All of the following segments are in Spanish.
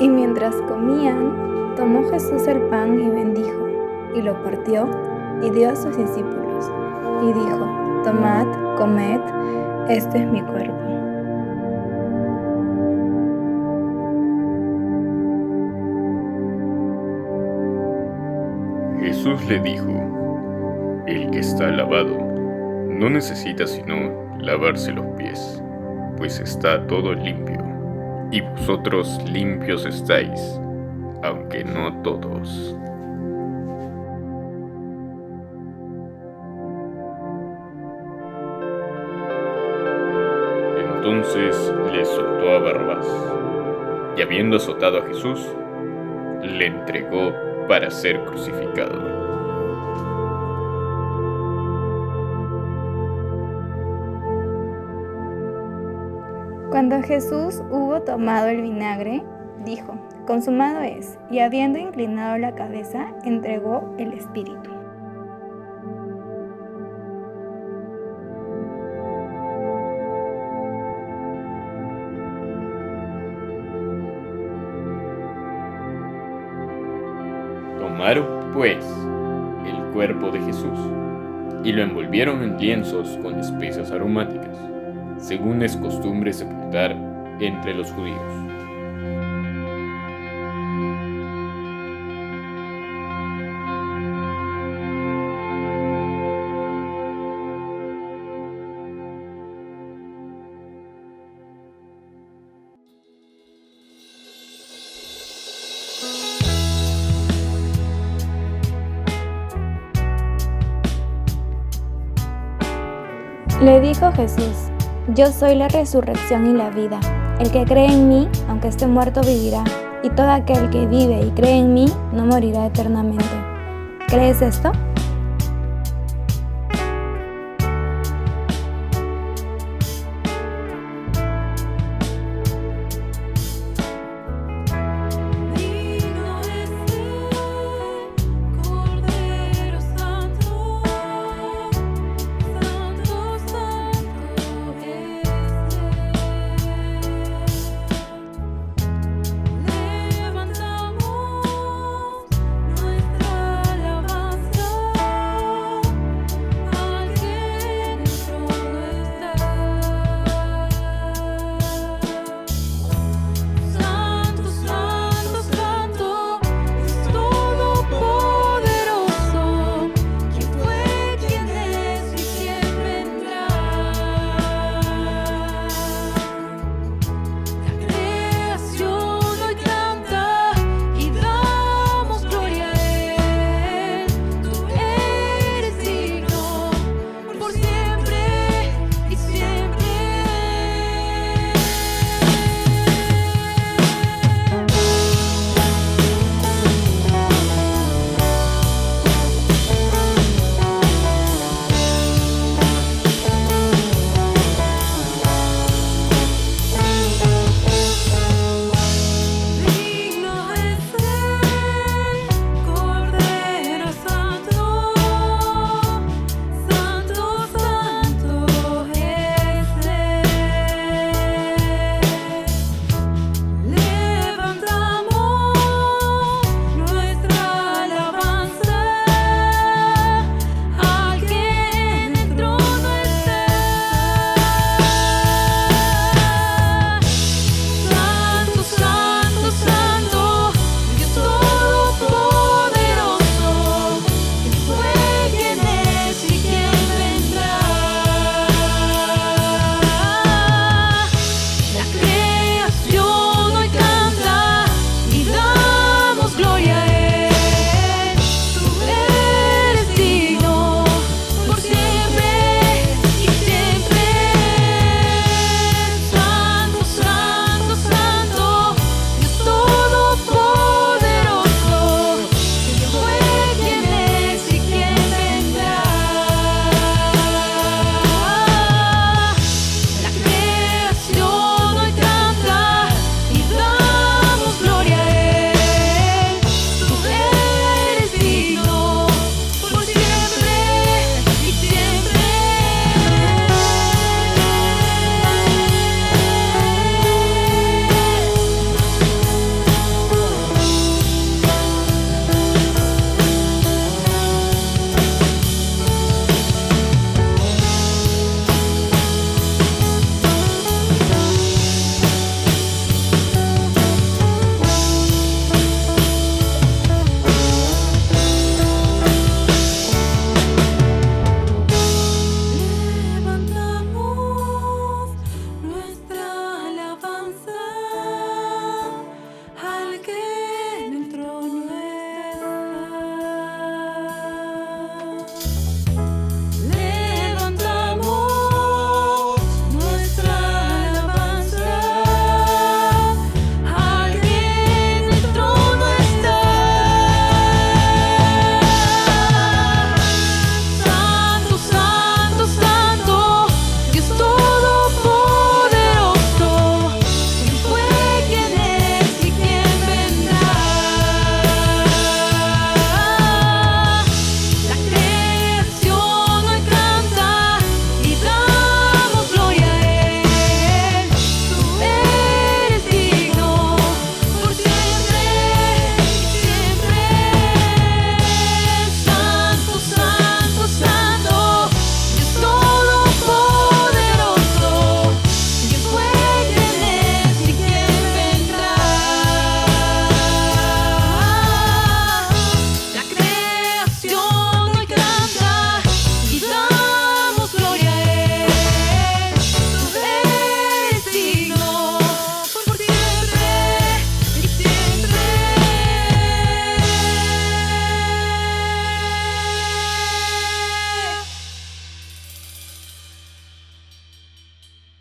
Y mientras comían, tomó Jesús el pan y bendijo, y lo partió, y dio a sus discípulos, y dijo: Tomad, comed, este es mi cuerpo. Jesús le dijo: El que está lavado no necesita sino lavarse los pies, pues está todo limpio, y vosotros limpios estáis, aunque no todos. Entonces le soltó a Barrabás, y habiendo azotado a Jesús, le entregó para ser crucificado. Cuando Jesús hubo tomado el vinagre, dijo: Consumado es, y habiendo inclinado la cabeza, entregó el espíritu. Tomaron, pues, el cuerpo de Jesús, y lo envolvieron en lienzos con especias aromáticas, según es costumbre sepultar entre los judíos. Le dijo Jesús: Yo soy la resurrección y la vida. El que cree en mí, aunque esté muerto, vivirá. Y todo aquel que vive y cree en mí, no morirá eternamente. ¿Crees esto?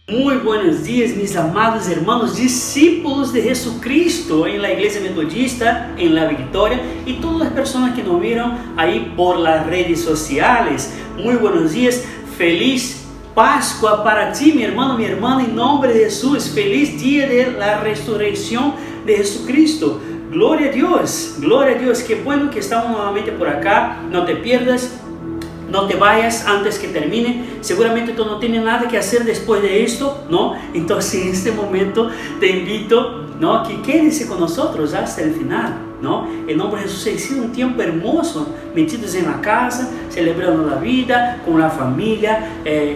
Muy buenos días, mis amados hermanos, discípulos de Jesucristo en la Iglesia Metodista, en La Victoria y todas las personas que nos vieron ahí por las redes sociales. Muy buenos días, feliz Pascua para ti, mi hermano, mi hermana, en nombre de Jesús. Feliz día de la resurrección de Jesucristo. Gloria a Dios, qué bueno que estamos nuevamente por acá. No te pierdas. No te vayas antes que termine. Seguramente tú no tienes nada que hacer después de esto, ¿no? Entonces en este momento te invito, ¿no?, que quédese con nosotros hasta el final, ¿no? En nombre de Jesús, ha sido un tiempo hermoso, metidos en la casa, celebrando la vida, con la familia,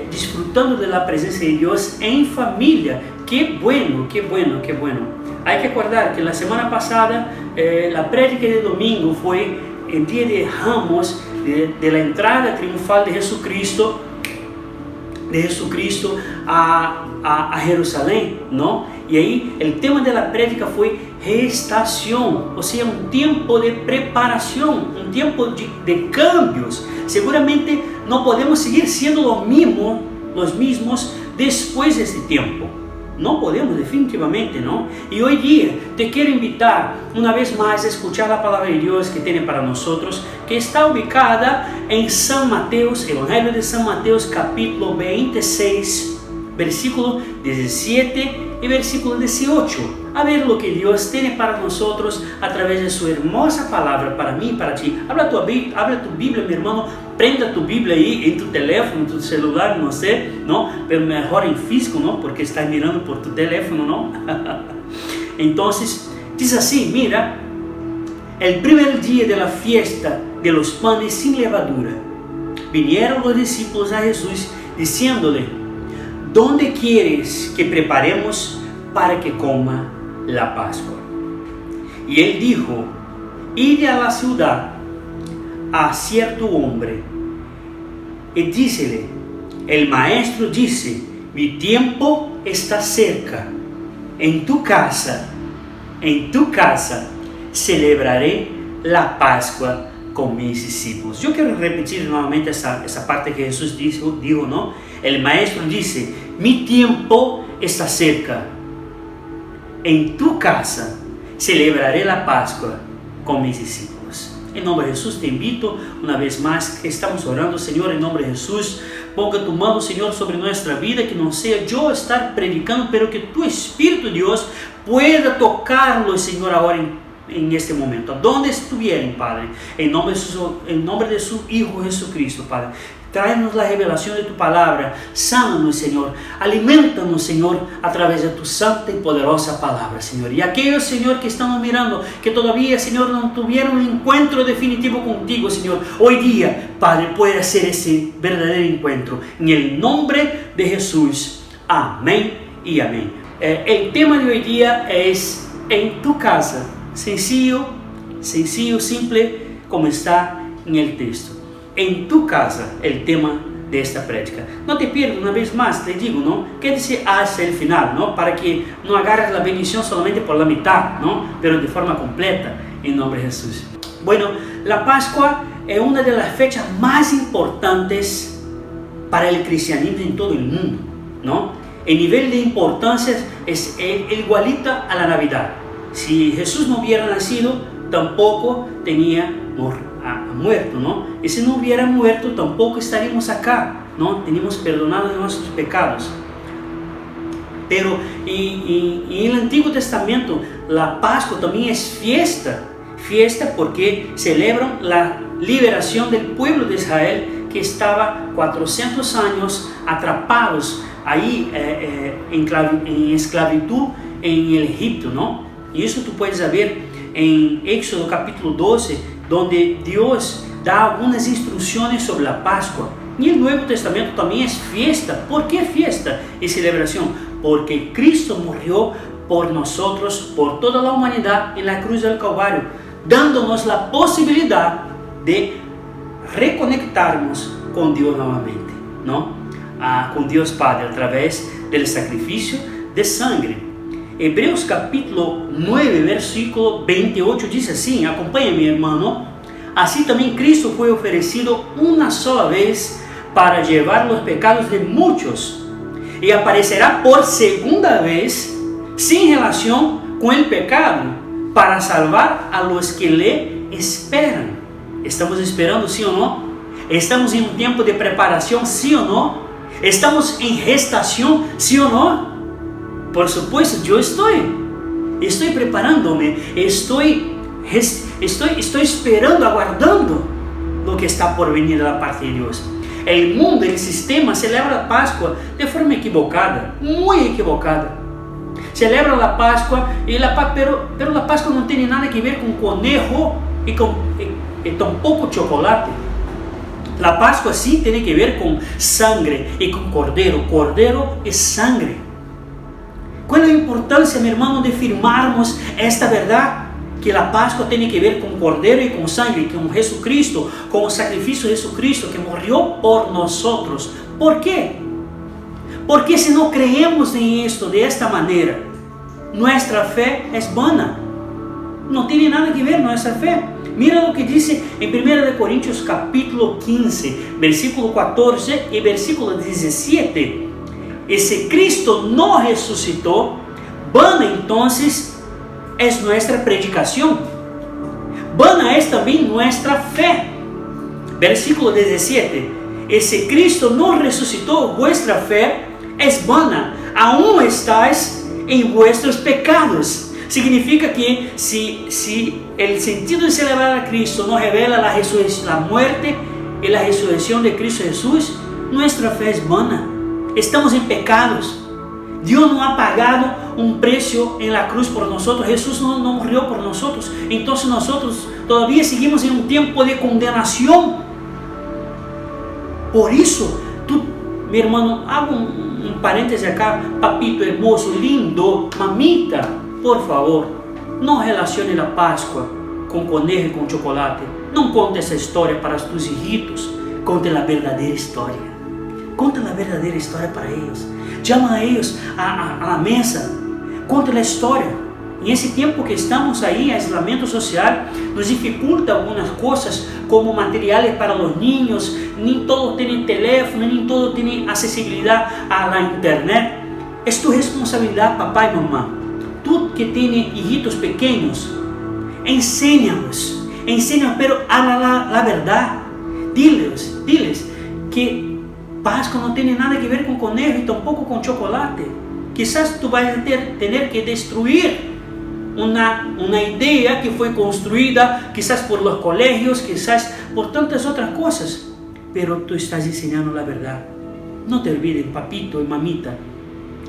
disfrutando de la presencia de Dios en familia. Qué bueno, qué bueno, qué bueno. Hay que acordar que la semana pasada, la prédica de domingo fue el día de Ramos, de la entrada triunfal de Jesucristo a Jerusalén, ¿no? Y ahí el tema de la prédica fue gestación, o sea, un tiempo de preparación, un tiempo de cambios. Seguramente no podemos seguir siendo los mismos después de ese tiempo. No podemos, definitivamente, ¿no? Y hoy día te quiero invitar una vez más a escuchar la palabra de Dios que tiene para nosotros, que está ubicada en San Mateos, Evangelio de San Mateos, capítulo 26, versículo 17 y versículo 18. A ver lo que Dios tiene para nosotros a través de su hermosa palabra para mí y para ti. Habla tu Biblia, mi hermano. Prenda tu Biblia ahí en tu teléfono, en tu celular, no sé, ¿no? Pero mejor en físico, ¿no? Porque estás mirando por tu teléfono, ¿no? Entonces, dice así, mira, el primer día de la fiesta de los panes sin levadura, vinieron los discípulos a Jesús diciéndole: ¿dónde quieres que preparemos para que coma la Pascua? Y él dijo: id a la ciudad a cierto hombre y dícele: el maestro dice, mi tiempo está cerca, en tu casa celebraré la Pascua con mis discípulos. Yo quiero repetir nuevamente esa parte que Jesús dijo, ¿no? El maestro dice, mi tiempo está cerca, en tu casa celebraré la Pascua con mis discípulos. En nombre de Jesús te invito una vez más, que estamos orando, Señor, en nombre de Jesús, ponga tu mano, Señor, sobre nuestra vida, que no sea yo estar predicando, pero que tu Espíritu, Dios, pueda tocarlo, Señor, ahora en este momento, donde estuvieran, Padre, en nombre de su Hijo Jesucristo, Padre. Tráenos la revelación de tu palabra, sánanos, Señor, alimentanos, Señor, a través de tu santa y poderosa palabra, Señor. Y aquellos, Señor, que están mirando, que todavía, Señor, no tuvieron un encuentro definitivo contigo, Señor, hoy día, Padre, puede hacer ese verdadero encuentro. En el nombre de Jesús, amén y amén. El tema de hoy día es en tu casa, sencillo, simple, como está en el texto. En tu casa, el tema de esta prédica. No te pierdas, una vez más, te digo, ¿no? Quédese hasta el final, ¿no? Para que no agarres la bendición solamente por la mitad, ¿no? Pero de forma completa, en nombre de Jesús. Bueno, la Pascua es una de las fechas más importantes para el cristianismo en todo el mundo, ¿no? El nivel de importancia es igualita a la Navidad. Si Jesús no hubiera nacido, tampoco tenía muerto, ¿no? Y si no hubiera muerto, tampoco estaríamos acá, ¿no? Teníamos perdonados nuestros pecados. Pero en el Antiguo Testamento, la Pascua también es fiesta porque celebran la liberación del pueblo de Israel, que estaba 400 años atrapados ahí en esclavitud en el Egipto, ¿no? Y eso tú puedes ver en Éxodo capítulo 12, donde Dios da algunas instrucciones sobre la Pascua. Y el Nuevo Testamento también es fiesta. ¿Por qué fiesta y celebración? Porque Cristo murió por nosotros, por toda la humanidad en la cruz del Calvario, dándonos la posibilidad de reconectarnos con Dios nuevamente, ¿no? Con Dios Padre a través del sacrificio de sangre. Hebreos capítulo 9, versículo 28 dice así, acompáñame, hermano: así también Cristo fue ofrecido una sola vez para llevar los pecados de muchos, y aparecerá por segunda vez sin relación con el pecado para salvar a los que le esperan. ¿Estamos esperando, sí o no? ¿Estamos en un tiempo de preparación, sí o no? ¿Estamos en gestación, sí o no? Por supuesto, yo estoy preparándome, estoy esperando, aguardando lo que está por venir de la parte de Dios. El mundo, el sistema celebra la Pascua de forma equivocada, muy equivocada. Celebra la Pascua, pero la Pascua no tiene nada que ver con conejo y tampoco chocolate. La Pascua sí tiene que ver con sangre y con cordero. Cordero es sangre. ¿Cuál es la importancia, mi hermano, de firmarmos esta verdad? Que la Pascua tiene que ver con cordero y con sangre, con Jesucristo, con el sacrificio de Jesucristo que murió por nosotros. ¿Por qué? Porque si no creemos en esto de esta manera, nuestra fe es vana. No tiene nada que ver nuestra fe. Mira lo que dice en 1 Corintios capítulo 15, versículo 14 y versículo 17. Y si Cristo no resucitó, vana entonces es nuestra predicación. Vana es también nuestra fe. Versículo 17. Y si Cristo no resucitó, vuestra fe es vana. Aún estáis en vuestros pecados. Significa que si el sentido de celebrar a Cristo no revela la muerte y la resurrección de Cristo Jesús, nuestra fe es vana. Estamos en pecados. Dios no ha pagado un precio en la cruz por nosotros. Jesús no murió por nosotros. Entonces nosotros todavía seguimos en un tiempo de condenación. Por eso, mi hermano, hago un paréntesis acá. Papito hermoso, lindo, mamita, por favor, no relacione la Pascua con conejo y con chocolate. No conte esa historia para tus hijitos. Conte la verdadera historia. Conta la verdadera historia para ellos. Llama a ellos a la mesa. Conta la historia. En ese tiempo que estamos ahí, aislamiento social, nos dificulta algunas cosas como materiales para los niños. Ni todos tienen teléfono, ni todos tienen accesibilidad a la internet. Es tu responsabilidad, papá y mamá. Tú que tienes hijitos pequeños, enséñalos, pero habla la verdad. Diles que Pascua no tiene nada que ver con conejo y tampoco con chocolate. Quizás tú vas a tener que destruir una idea que fue construida quizás por los colegios, quizás por tantas otras cosas, pero tú estás enseñando la verdad. No te olvides, papito y mamita,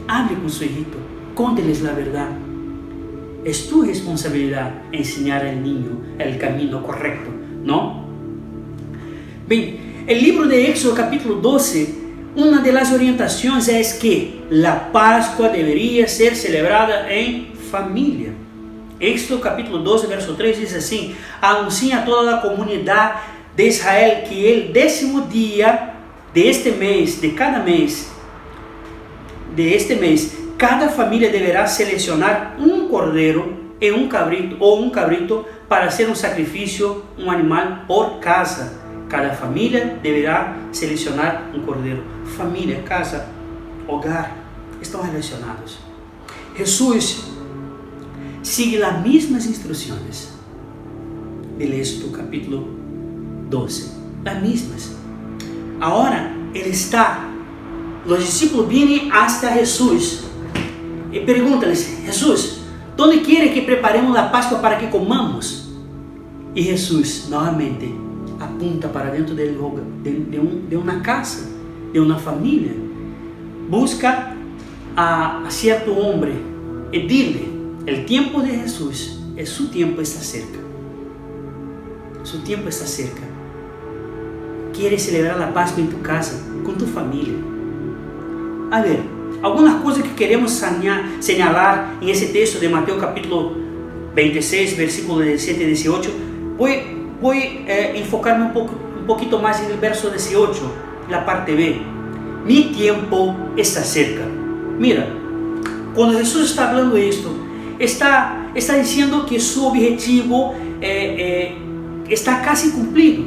hable con su hijito, cónteles la verdad. Es tu responsabilidad enseñar al niño el camino correcto, ¿no? Bien, el libro de Éxodo capítulo 12, una de las orientaciones es que la Pascua debería ser celebrada en familia. Éxodo capítulo 12, verso 3 dice así: anuncia a toda la comunidad de Israel que el 10º día de este mes, cada familia deberá seleccionar un cordero y un cabrito para hacer un sacrificio, un animal por casa. Cada familia deberá seleccionar un cordero. Familia, casa, hogar, están relacionados. Jesús sigue las mismas instrucciones del Éxodo capítulo 12. Las mismas. Ahora, los discípulos vienen hasta Jesús y pregúntales: Jesús, ¿dónde quiere que preparemos la Pascua para que comamos? Y Jesús, nuevamente, apunta para dentro de una casa, de una familia. Busca a cierto hombre y dile: el tiempo de Jesús, su tiempo está cerca. Su tiempo está cerca. ¿Quieres celebrar la Pascua en tu casa, con tu familia? A ver, algunas cosas que queremos señalar en ese texto de Mateo capítulo 26, versículo 17 y 18. Voy a enfocarme un poquito más en el verso 18, la parte B. Mi tiempo está cerca. Mira, cuando Jesús está hablando esto, está diciendo que su objetivo está casi cumplido.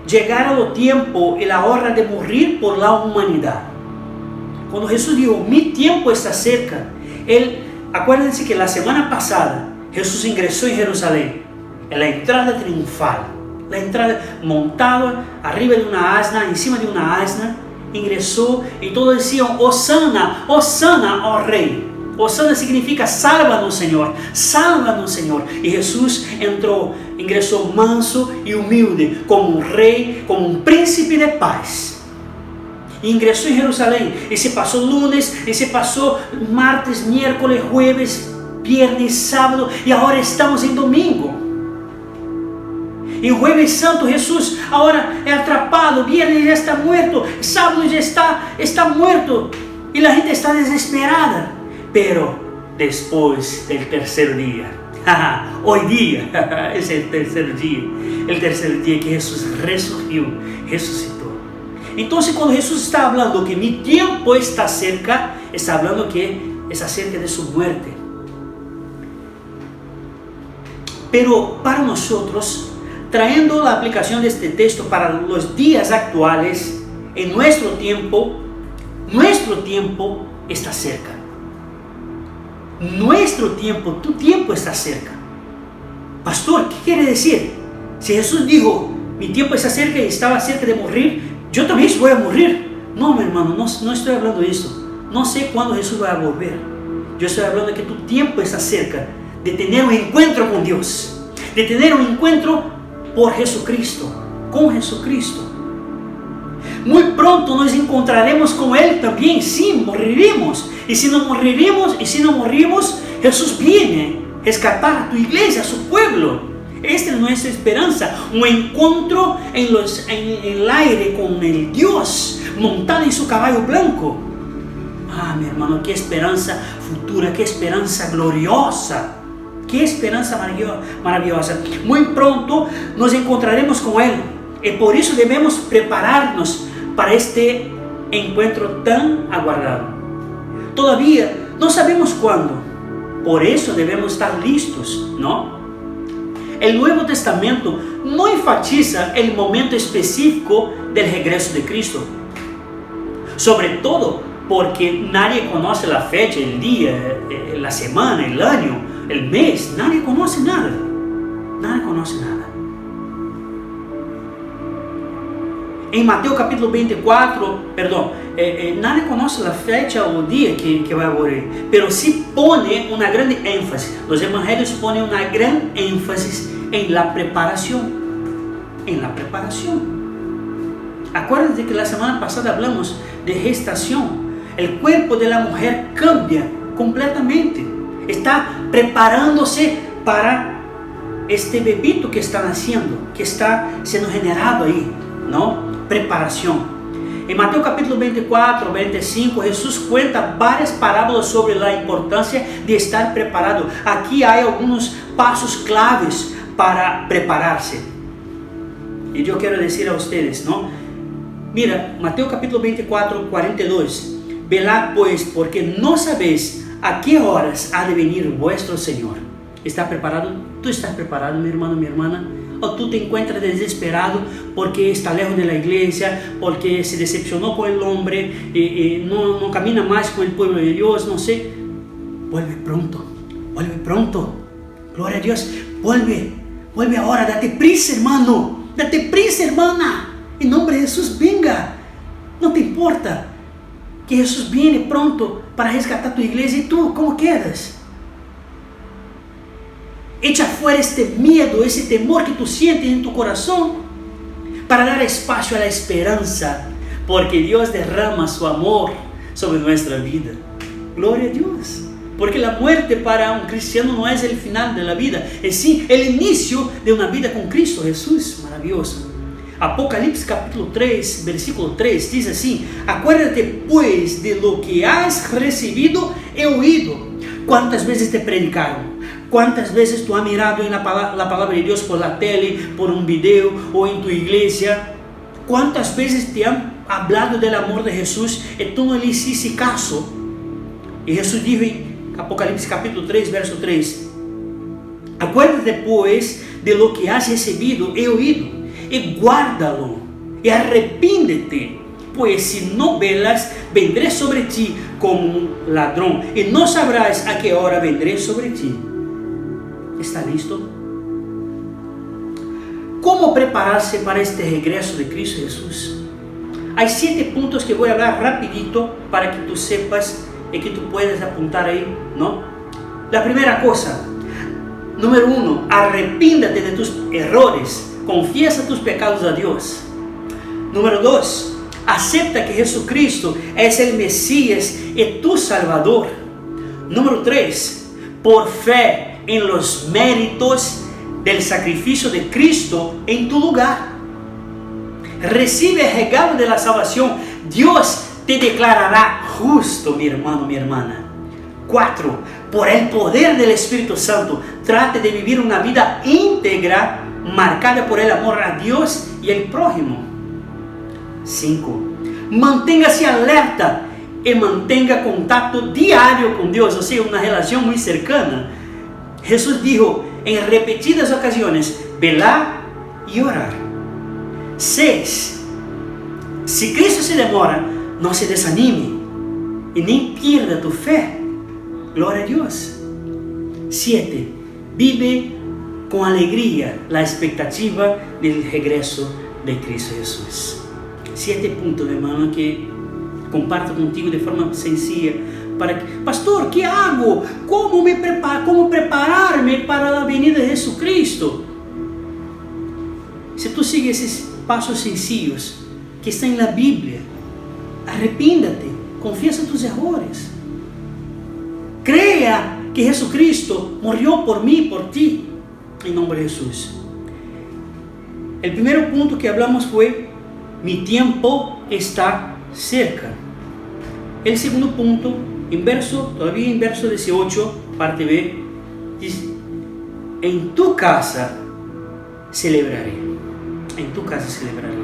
Llegar al tiempo y la hora de morir por la humanidad. Cuando Jesús dijo, mi tiempo está cerca, acuérdense que la semana pasada Jesús ingresó en Jerusalén, en la entrada triunfal, la entrada montado arriba de una asna, encima de una asna, ingresó y todos decían, Hosana, Hosana, oh Rey. Hosana significa sálvanos Señor, sálvanos Señor. Y Jesús ingresó manso y humilde, como un rey, como un príncipe de paz. Ingresó en Jerusalén y se pasó lunes, y se pasó martes, miércoles, jueves, viernes, sábado, y ahora estamos en domingo. Y jueves santo Jesús ahora es atrapado, viernes ya está muerto, sábado ya está muerto, y la gente está desesperada. Pero después del tercer día, hoy día es el tercer día que Jesús resucitó. Entonces cuando Jesús está hablando que mi tiempo está cerca, está hablando que es acerca de su muerte. Pero para nosotros, trayendo la aplicación de este texto para los días actuales, en nuestro tiempo está cerca. Nuestro tiempo, tu tiempo está cerca. Pastor, ¿qué quiere decir? Si Jesús dijo, mi tiempo está cerca y estaba cerca de morir, yo también voy a morir. No, mi hermano, no estoy hablando de eso. No sé cuándo Jesús va a volver. Yo estoy hablando de que tu tiempo está cerca de tener un encuentro con Dios, de tener un encuentro por Jesucristo, con Jesucristo. Muy pronto nos encontraremos con Él también. Sí, moriremos. Y si no morimos, Jesús viene a rescatar a tu iglesia, a su pueblo. Esta es nuestra esperanza. Un encuentro en el aire con el Dios, montado en su caballo blanco. Ah, mi hermano, qué esperanza futura, qué esperanza gloriosa. Qué esperanza maravillosa. Muy pronto nos encontraremos con Él. Y por eso debemos prepararnos para este encuentro tan aguardado. Todavía no sabemos cuándo. Por eso debemos estar listos, ¿no? El Nuevo Testamento no enfatiza el momento específico del regreso de Cristo. Sobre todo porque nadie conoce la fecha, el día, la semana, el año, el mes. Nadie conoce nada. Nadie conoce nada. En Mateo capítulo 24, nadie conoce la fecha o día que va a morir, pero sí pone una gran énfasis. Los evangelios ponen una gran énfasis en la preparación. En la preparación. Acuérdense que la semana pasada hablamos de gestación. El cuerpo de la mujer cambia completamente. Está preparándose para este bebito que está naciendo, que está siendo generado ahí, ¿no? Preparación. En Mateo capítulo 24, 25, Jesús cuenta varias parábolas sobre la importancia de estar preparado. Aquí hay algunos pasos claves para prepararse. Y yo quiero decir a ustedes, ¿no? Mira, Mateo capítulo 24, 42. Velad pues, porque no sabéis a qué horas ha de venir vuestro Señor. ¿Está preparado? ¿Tú estás preparado, mi hermano, mi hermana? ¿O tú te encuentras desesperado porque está lejos de la iglesia, porque se decepcionó con el hombre, no camina más con el pueblo de Dios, no sé? Vuelve pronto, gloria a Dios, vuelve ahora, date prisa, hermano, date prisa, hermana, en nombre de Jesús, venga. No te importa que Jesús viene pronto para rescatar tu iglesia, y tú, ¿cómo quedas? Echa fuera este miedo, ese temor que tú sientes en tu corazón, para dar espacio a la esperanza, porque Dios derrama su amor sobre nuestra vida. Gloria a Dios. Porque la muerte para un cristiano no es el final de la vida, es sí el inicio de una vida con Cristo Jesús. Maravilloso. Apocalipsis capítulo 3, versículo 3, dice así: acuérdate pues de lo que has recibido y oído. ¿Cuántas veces te predicaron? ¿Cuántas veces tú has mirado en la palabra de Dios por la tele, por un video o en tu iglesia? ¿Cuántas veces te han hablado del amor de Jesús y tú no le hiciste caso? Y Jesús dijo en Apocalipsis capítulo 3, verso 3: acuérdate pues de lo que has recibido y oído, y guárdalo, y arrepíndete, Pues si no velas, vendré sobre ti como un ladrón, y no sabrás a qué hora vendré sobre ti. ¿Está listo? ¿Cómo prepararse para este regreso de Cristo Jesús? Hay 7 puntos que voy a hablar rapidito para que tú sepas y que tú puedas apuntar ahí, ¿no? La primera cosa, número 1, arrepíntete de tus errores, confiesa tus pecados a Dios. Número 2, acepta que Jesucristo es el Mesías y tu Salvador. Número 3, por fe en los méritos del sacrificio de Cristo en tu lugar. Recibe el regalo de la salvación. Dios te declarará justo, mi hermano, mi hermana. 4, por el poder del Espíritu Santo, trate de vivir una vida íntegra, marcada por el amor a Dios y el prójimo. 5, manténgase alerta y mantenga contacto diario con Dios, o sea, una relación muy cercana. Jesús dijo en repetidas ocasiones, velar y orar. 6, si Cristo se demora, no se desanime y ni pierda tu fe. Gloria a Dios. 7, vive con alegría la expectativa del regreso de Cristo Jesús. 7 puntos, hermano, que comparto contigo de forma sencilla. Para que, pastor, ¿qué hago? ¿Cómo prepararme para la venida de Jesucristo? Si tú sigues esos pasos sencillos que están en la Biblia, arrepíndate, confiesa tus errores, crea que Jesucristo murió por mí y por ti, en nombre de Jesús. El primer punto que hablamos fue, mi tiempo está cerca. El segundo punto, todavía en verso 18, parte B, dice, en tu casa celebraré. En tu casa celebraré.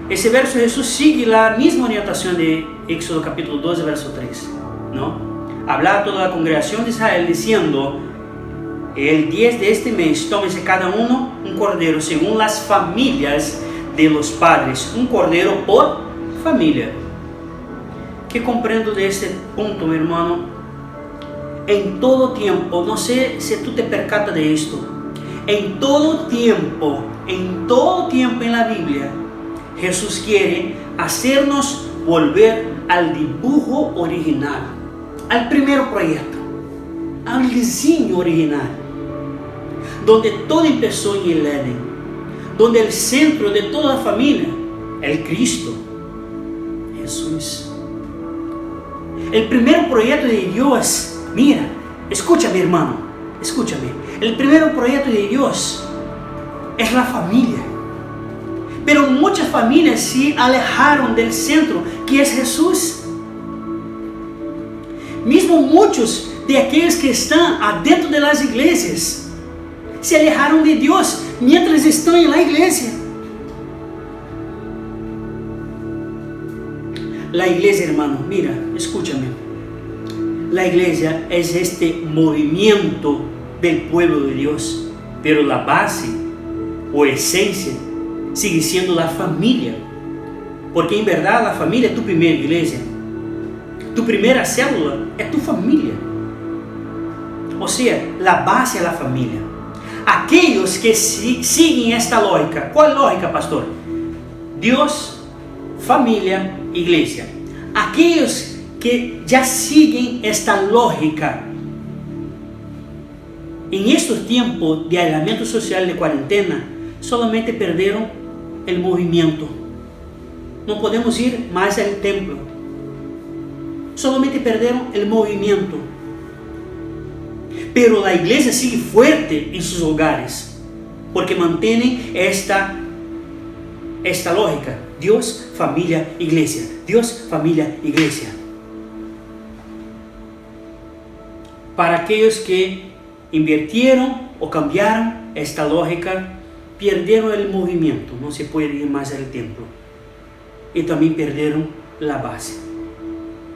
Ese verso Jesús sigue la misma orientación de Éxodo capítulo 12, verso 3, ¿no? Habla a toda la congregación de Israel diciendo, el 10 de este mes, tómese cada uno un cordero según las familias de los padres, un cordero por familia. ¿Qué comprendo de este punto, mi hermano? En todo tiempo, no sé si tú te percatas de esto, en todo tiempo en la Biblia, Jesús quiere hacernos volver al dibujo original, al primer proyecto, al diseño original, donde todo empezó en el Edén, donde el centro de toda la familia, el Cristo, Jesús. El primer proyecto de Dios, mira, escúchame, hermano, escúchame, el primer proyecto de Dios es la familia. Pero muchas familias se alejaron del centro, que es Jesús. Mismo muchos de aquellos que están adentro de las iglesias se alejaron de Dios mientras están en la iglesia. La iglesia, hermano, mira, escúchame. La iglesia es este movimiento del pueblo de Dios, pero la base o esencia sigue siendo la familia, porque en verdad la familia es tu primera iglesia, tu primera célula es tu familia, o sea, la base es la familia. Aquellos que siguen esta lógica, ¿cuál lógica, pastor? Dios, familia, iglesia. Aquellos que ya siguen esta lógica en estos tiempos de aislamiento social, de cuarentena, solamente perdieron el movimiento. No podemos ir más al templo. Solamente perdieron el movimiento. Pero la iglesia sigue fuerte en sus hogares, porque mantienen esta lógica. Dios, familia, iglesia. Dios, familia, iglesia. Para aquellos que invirtieron o cambiaron esta lógica, perdieron el movimiento, no se puede ir más al templo, y también perdieron la base,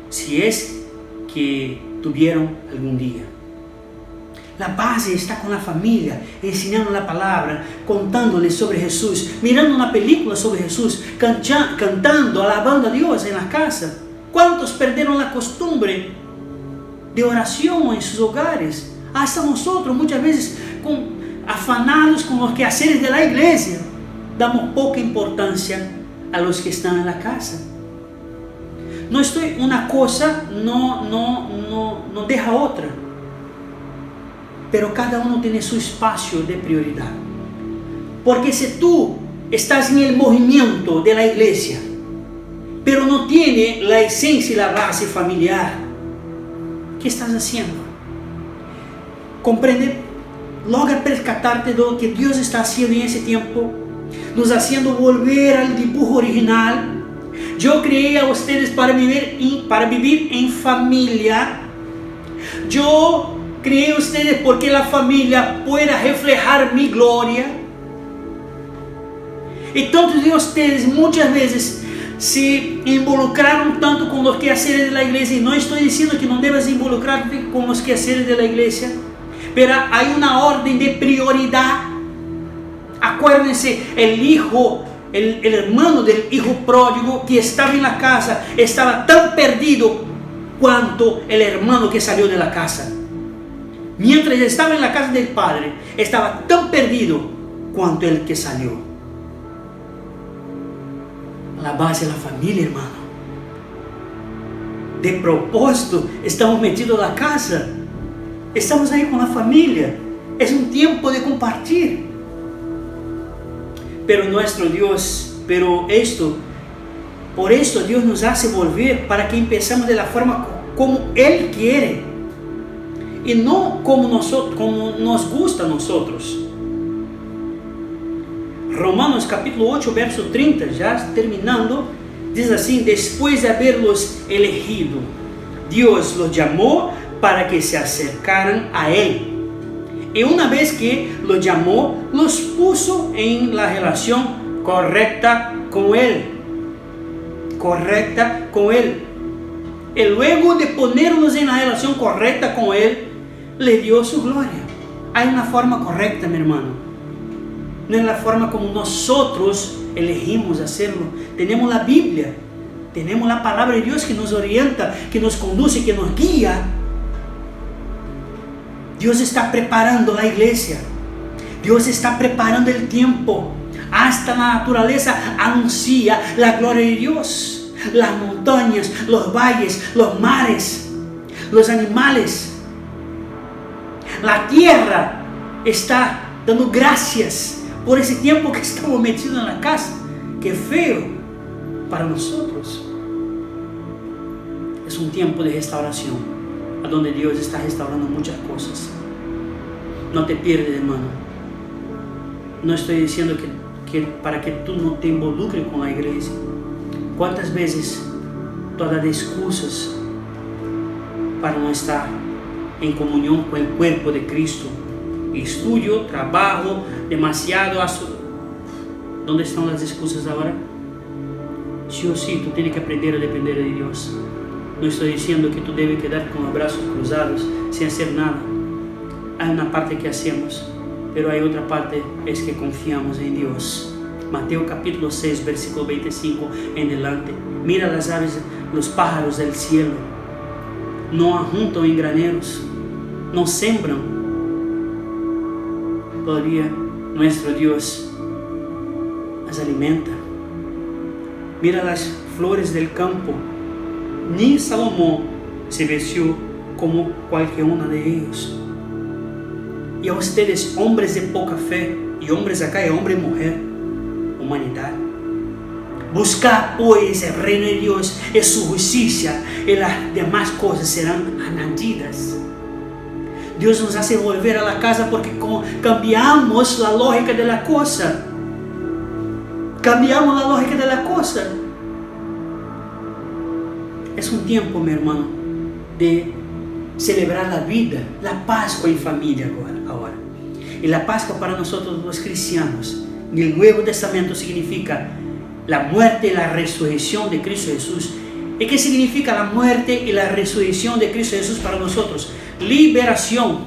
si es que tuvieron algún día. La base está con la familia, enseñando la palabra, contándoles sobre Jesús, mirando una película sobre Jesús, cantando, alabando a Dios en la casa. ¿Cuántos perdieron la costumbre de oración en sus hogares? Hasta nosotros muchas veces afanados con los quehaceres de la iglesia, damos poca importancia a los que están en la casa. Una cosa no deja otra, pero cada uno tiene su espacio de prioridad. Porque si tú estás en el movimiento de la iglesia, pero no tiene la esencia y la base familiar, ¿qué estás haciendo? Comprende, logra percatarte de lo que Dios está haciendo en ese tiempo, nos haciendo volver al dibujo original. Yo creé a ustedes para vivir en familia. Yo creé a ustedes porque la familia pueda reflejar mi gloria. Y tantos de ustedes muchas veces se involucraron tanto con los quehaceres de la iglesia. Y no estoy diciendo que no debas involucrarte con los quehaceres de la iglesia, pero hay una orden de prioridad. Acuérdense, el hermano del hijo pródigo que estaba en la casa estaba tan perdido cuanto el hermano que salió de la casa. Mientras estaba en la casa del padre, estaba tan perdido cuanto el que salió. La base de la familia, hermano. De propósito, estamos metidos en la casa. Estamos ahí con la familia. Es un tiempo de compartir. Pero nuestro Dios, por esto Dios nos hace volver para que empecemos de la forma como Él quiere y no como nos gusta a nosotros. Romanos capítulo 8, verso 30, ya terminando, dice así: después de haberlos elegido, Dios los llamó para que se acercaran a Él. Y una vez que los llamó, los puso en la relación correcta con Él. Correcta con Él. Y luego de ponerlos en la relación correcta con Él, le dio su gloria. Hay una forma correcta, mi hermano. No es la forma como nosotros elegimos hacerlo. Tenemos la Biblia. Tenemos la palabra de Dios que nos orienta, que nos conduce, que nos guía. Dios está preparando la iglesia. Dios está preparando el tiempo. Hasta la naturaleza anuncia la gloria de Dios. Las montañas, los valles, los mares, los animales. La tierra está dando gracias por ese tiempo que estamos metidos en la casa. Qué feo para nosotros. Es un tiempo de restauración, a donde Dios está restaurando muchas cosas. No te pierdas, hermano. No estoy diciendo que para que tú no te involucres con la iglesia. ¿Cuántas veces tú has dado excusas para no estar en comunión con el cuerpo de Cristo? Estudio, trabajo, demasiado. ¿Dónde están las excusas ahora? Sí o sí, tú tienes que aprender a depender de Dios. No estoy diciendo que tú debes quedar con los brazos cruzados sin hacer nada. Hay una parte que hacemos, pero hay otra parte, es que confiamos en Dios. Mateo capítulo 6, versículo 25 en adelante. Mira las aves, los pájaros del cielo. No ajuntan en graneros, no sembran. Todavía nuestro Dios las alimenta. Mira las flores del campo. Ni Salomón se vistió como cualquier una de ellos. Y a ustedes, hombres de poca fe, y hombres acá, y hombre y mujer, humanidad, buscad pues el reino de Dios y su justicia, y las demás cosas serán añadidas. Dios nos hace volver a la casa porque cambiamos la lógica de la cosa. Cambiamos la lógica de la cosa. Es un tiempo, mi hermano, de celebrar la vida, la Pascua en familia ahora. Y la Pascua para nosotros los cristianos, en el Nuevo Testamento, significa la muerte y la resurrección de Cristo Jesús. ¿Y qué significa la muerte y la resurrección de Cristo Jesús para nosotros? Liberación.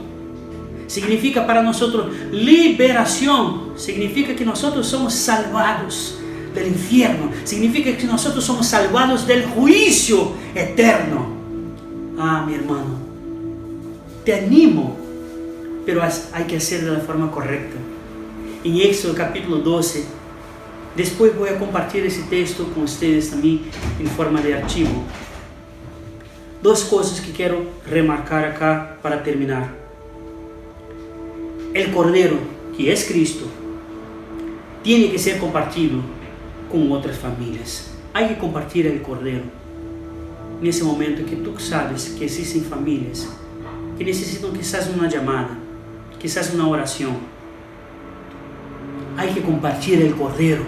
significa para nosotros liberación, significa que nosotros somos salvados del infierno, significa que nosotros somos salvados del juicio eterno. Mi hermano, te animo, pero hay que hacerlo de la forma correcta. En Éxodo capítulo 12, después voy a compartir ese texto con ustedes también en forma de archivo. Dos cosas que quiero remarcar acá para terminar. El Cordero, que es Cristo, tiene que ser compartido con otras familias. Hay que compartir el Cordero. En ese momento que tú sabes que existen familias que necesitan quizás una llamada, quizás una oración, hay que compartir el Cordero.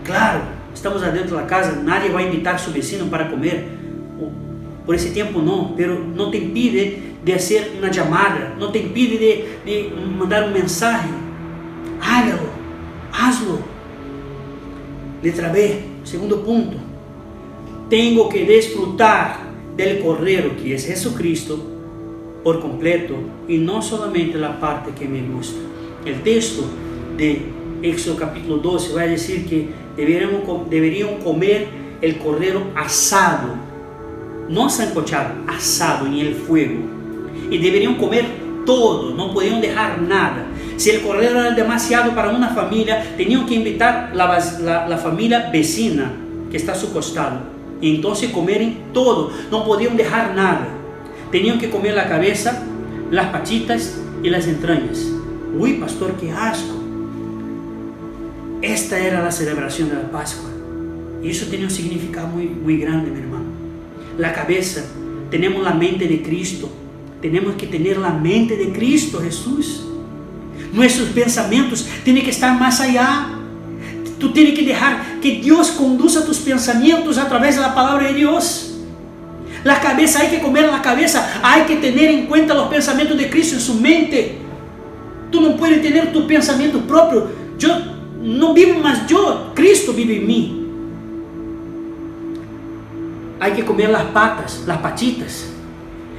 Claro, estamos adentro de la casa, nadie va a invitar a su vecino para comer. Por ese tiempo no, pero no te impide de hacer una llamada, no te impide de mandar un mensaje. Hágalo, hazlo. Letra B, segundo punto. Tengo que disfrutar del Cordero, que es Jesucristo, por completo, y no solamente la parte que me gusta. El texto de Éxodo capítulo 12 va a decir que deberían comer el Cordero asado, no sancochado, asado en el fuego. Y deberían comer todo, no podían dejar nada. Si el Cordero era demasiado para una familia, tenían que invitar la familia vecina que está a su costado. Y entonces comerem todo, no podían dejar nada. Tenían que comer la cabeza, las patitas y las entrañas. Uy, pastor, qué asco. Esta era la celebración de la Pascua. Y eso tenía un significado muy grande, mi hermano. La cabeza, tenemos la mente de Cristo. Tenemos que tener la mente de Cristo Jesús. Nuestros pensamientos tienen que estar más allá. Tú tienes que dejar que Dios conduzca tus pensamientos a través de la palabra de Dios. La cabeza, hay que comer la cabeza. Hay que tener en cuenta los pensamientos de Cristo en su mente. Tú no puedes tener tu pensamiento propio. Yo no vivo más yo, Cristo vive en mí. Hay que comer las patas, las patitas.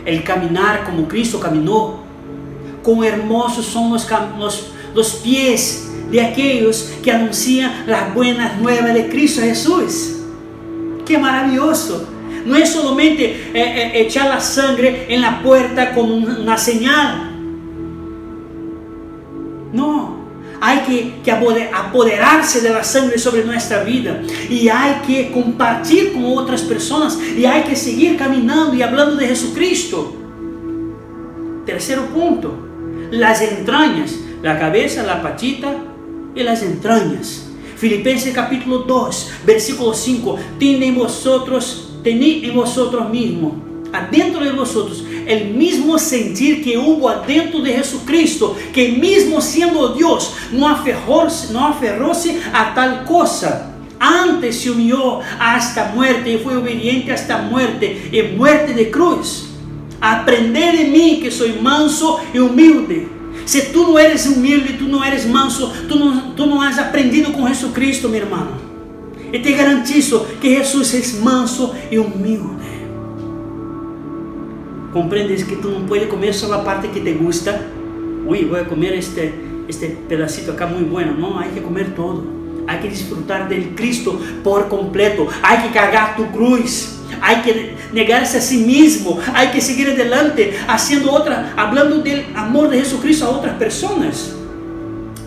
El caminar como Cristo caminó. Cuán hermosos son los pies de aquellos que anuncian las buenas nuevas de Cristo Jesús. ¡Qué maravilloso! No es solamente echar la sangre en la puerta como una señal. No, hay que apoderarse de la sangre sobre nuestra vida. Y hay que compartir con otras personas. Y hay que seguir caminando y hablando de Jesucristo. Tercero punto, las entrañas, la cabeza, la patita y las entrañas. Filipenses capítulo 2, versículo 5. Tened en vosotros mismos, adentro de vosotros, el mismo sentir que hubo adentro de Jesucristo, que mismo siendo Dios, no aferróse a tal cosa. Antes se humilló hasta muerte y fue obediente hasta muerte, y muerte de cruz. Aprended de mí, que soy manso y humilde. Si tú no eres humilde, tú no eres manso, tú no has aprendido con Jesucristo, mi hermano. Y te garantizo que Jesús es manso y humilde. ¿Comprendes que tú no puedes comer solo la parte que te gusta? Uy, voy a comer este pedacito acá muy bueno. No, hay que comer todo. Hay que disfrutar del Cristo por completo. Hay que cargar tu cruz. Hay que negarse a sí mismo. Hay que seguir adelante, hablando del amor de Jesucristo a otras personas.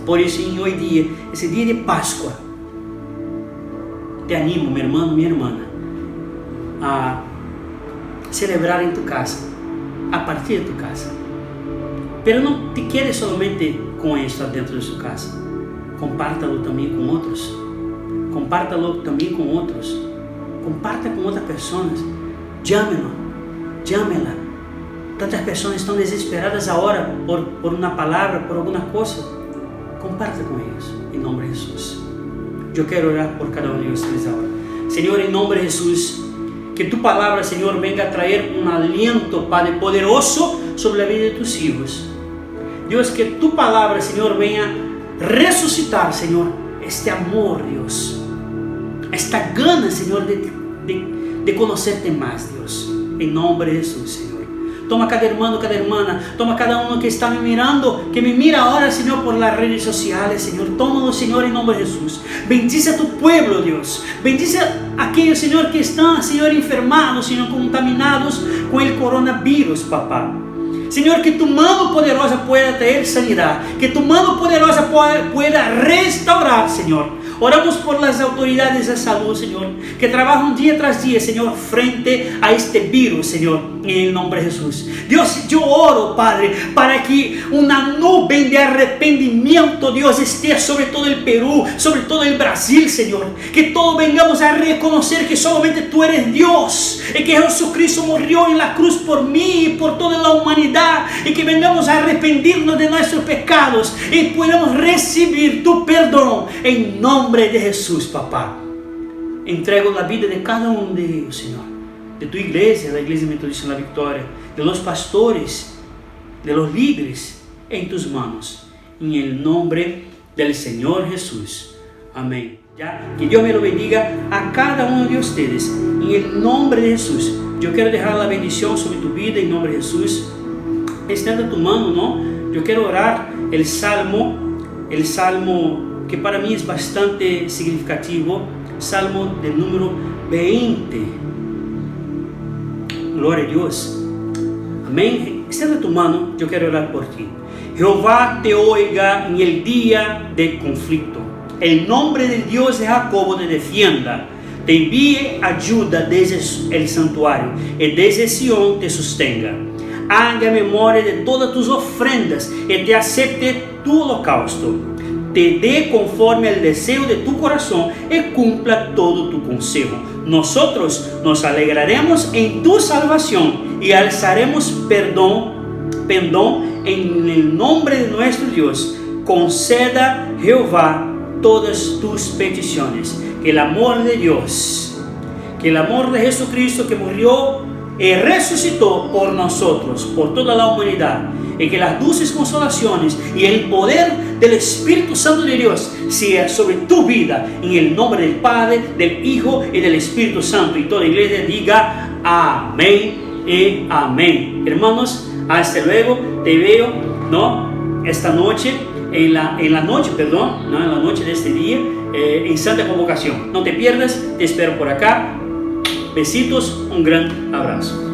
Por eso, hoy día, ese día de Pascua, te animo, mi hermano, mi hermana, a celebrar en tu casa, a partir de tu casa. Pero no te quedes solamente con esto dentro de su casa. Compártalo también con otros. Compártalo también con otros. Comparta con otras personas. Llámelo, llámela. Tantas personas están desesperadas ahora por una palabra, por alguna cosa. Comparte con ellos, en nombre de Jesús. Yo quiero orar por cada uno de ustedes ahora. Señor, en nombre de Jesús, que tu palabra, Señor, venga a traer un aliento, Padre, poderoso sobre la vida de tus hijos. Dios, que tu palabra, Señor, venga a resucitar, Señor, este amor, Dios. Esta gana, Señor, de conocerte más, Dios. En nombre de Jesús, Señor. Toma cada hermano, cada hermana. Toma cada uno que está me mirando, que me mira ahora, Señor, por las redes sociales, Señor. Tómalo, Señor, en nombre de Jesús. Bendice a tu pueblo, Dios. Bendice a aquellos, Señor, que están, Señor, enfermados, Señor, contaminados con el coronavirus, papá. Señor, que tu mano poderosa pueda traer sanidad, que tu mano poderosa pueda restaurar, Señor. Oramos por las autoridades de salud, Señor, que trabajan día tras día, Señor, frente a este virus, Señor, en el nombre de Jesús. Dios, yo oro, Padre, para que una nube de arrepentimiento, Dios, esté sobre todo el Perú, sobre todo el Brasil, Señor. Que todos vengamos a reconocer que solamente tú eres Dios y que Jesucristo murió en la cruz por mí y por toda la humanidad, y que vengamos a arrepentirnos de nuestros pecados y podamos recibir tu perdón en nombre de Jesús, papá. Entrego la vida de cada uno de ellos, Señor, de tu iglesia, la Iglesia Metodista en la Victoria, de los pastores, de los líderes, en tus manos, en el nombre del Señor Jesús. Amén. ¿Ya? Que Dios me lo bendiga a cada uno de ustedes, en el nombre de Jesús. Yo quiero dejar la bendición sobre tu vida en nombre de Jesús. Extienda tu mano, ¿no? Yo quiero orar el salmo que para mí es bastante significativo, Salmo del número 20. Gloria a Dios. Amén. Extienda tu mano, yo quiero orar por ti. Jehová te oiga en el día del conflicto. El nombre del Dios de Jacob te defienda. Te envíe ayuda desde el santuario y desde Sión te sostenga. Haga memoria de todas tus ofrendas y te acepte tu holocausto. Te dé conforme al deseo de tu corazón y cumpla todo tu consejo. Nosotros nos alegraremos en tu salvación y alzaremos perdón en el nombre de nuestro Dios. Conceda, Jehová, todas tus peticiones. Que el amor de Dios, que el amor de Jesucristo que murió y resucitó por nosotros, por toda la humanidad, y que las dulces consolaciones y el poder del Espíritu Santo de Dios sea sobre tu vida, en el nombre del Padre, del Hijo y del Espíritu Santo. Y toda la iglesia diga amén y amén. Hermanos, hasta luego. Te veo, ¿no? Esta noche, en la noche de este día, en Santa Convocación. No te pierdas, te espero por acá. Besitos, un gran abrazo.